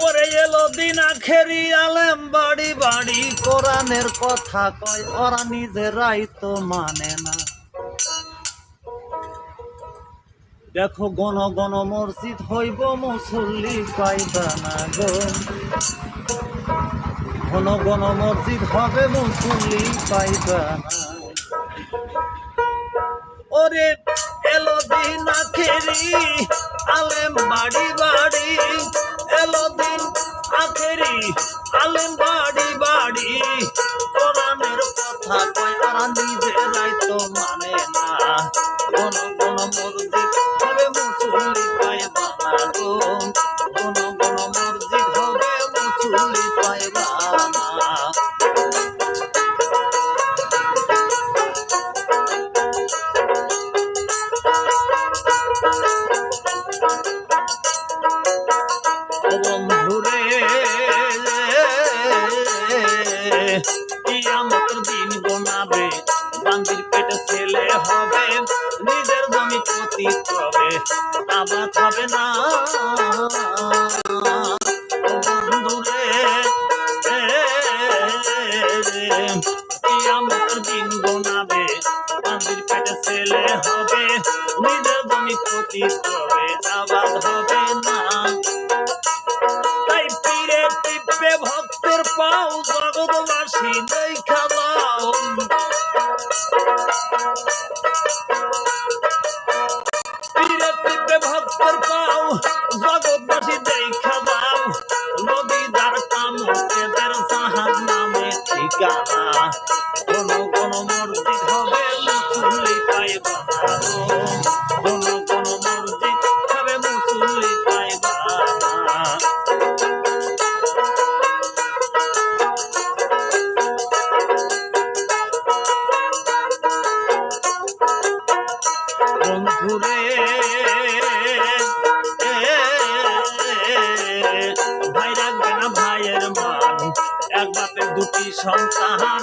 ওরে এলো দিন আখেরি আলেম বাড়ি বাড়ি কোরআনের কথা কয়, ওরা নিজেরাই তো মানে না। দেখো গণ গণ মসজিদ হইব মুসল্লি পাইবা না গো, ঘন ঘন মসজিদ হবে মুসল্লি পাইবা না। ওরে এলো দিন আখেরি আলেম বাড়ি বাড়ি, এলো দিন আখেরি আলেম বাড়ি বাড়ি কোরআনের কথা কয়, আর নিজেরাই তো মানে না। কোন কোন মসজিদ হবে মুসল্লি পাইবা না গো, কোন কোন মসজিদ হবে মুসল্লি পাইবা না। বন্ধুরে কিয়ামতের দিন গোনাবে, বান্দির পেটে ছেলে হবে, নিজের জমি পতিত হবে, আবাদ হবে না। বন্ধুরে কিয়ামতের দিন গোনাবে, বান্দির পেটে ছেলে হবে, নিজের জমি পতিত হবে, আবাদ হবে না। তাই পীরে টিপে ভক্তের পাও, জগৎবাসী দেখা দাও। পীরে টিপে ভক্তের পাও, জগৎবাসী দেখা দাও। নদীদার কামুকেদের জাহান্নামে ঠিকানা, কোন কোন মসজিদ হবে মুসল্লি পাইবা না গো, কোন কোন মসজিদ হবে মুসল্লি পাইবা না। বন্ধুরে ভাই রাখবে না ভাইয়ের মান, এক বাপের দুটি সন্তান,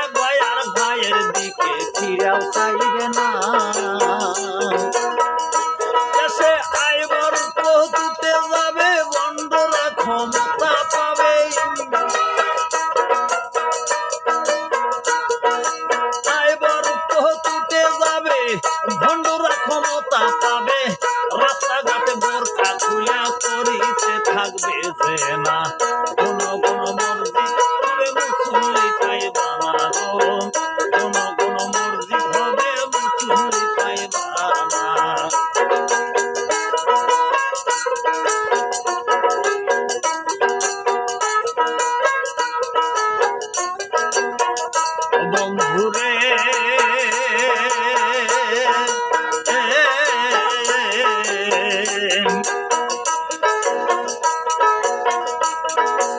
এক ভাই আর ভাইয়ের দিকে ফিরেও চাইবে না। দেশে আইবর পৌঁছতে যাবে, বন্ধুরা ক্ষমতা পাবে। আইবর পৌঁছতে যাবে, ভণ্ডরা ক্ষমতা পাবে, রাস্তাঘাটে বোরকা খুলে করিতে থাকবে যে না। কোন কোন মসজিদ হবে মুসল্লি পাইবা না গো, কোন কোন মসজিদ হবে মুসল্লি পাইবা না। বন্ধুরে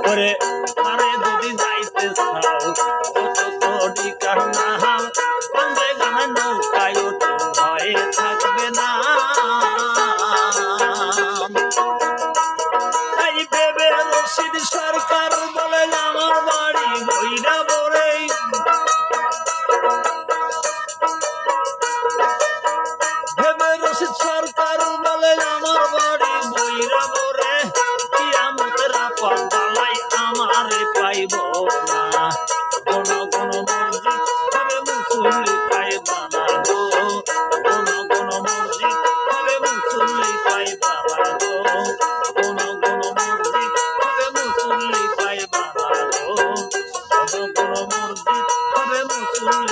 ওরে আরে যদি যাইতে চাও কতটি কারণা, পাঞ্জে গানে নৌকায় ওঠো ভয়ে থাকবে না। এই ভেবে রশিদ সরকার বলে আমার বাড়ি বইরা বরে, ভেবে রশিদ সরকার বলে আমার বাড়ি বইরা বরে, কিয়ামতের আপদ বালাই আমারে পাইব না। কোন কোন মসজিদ হবে মুসল্লি পাইবা না গো, কোন কোন মসজিদ হবে মুসল্লি পাইবা না গো, কোন কোন মসজিদ হবে মুসল্লি পাইবা না গো, কোন কোন মসজিদ হবে মুসল্লি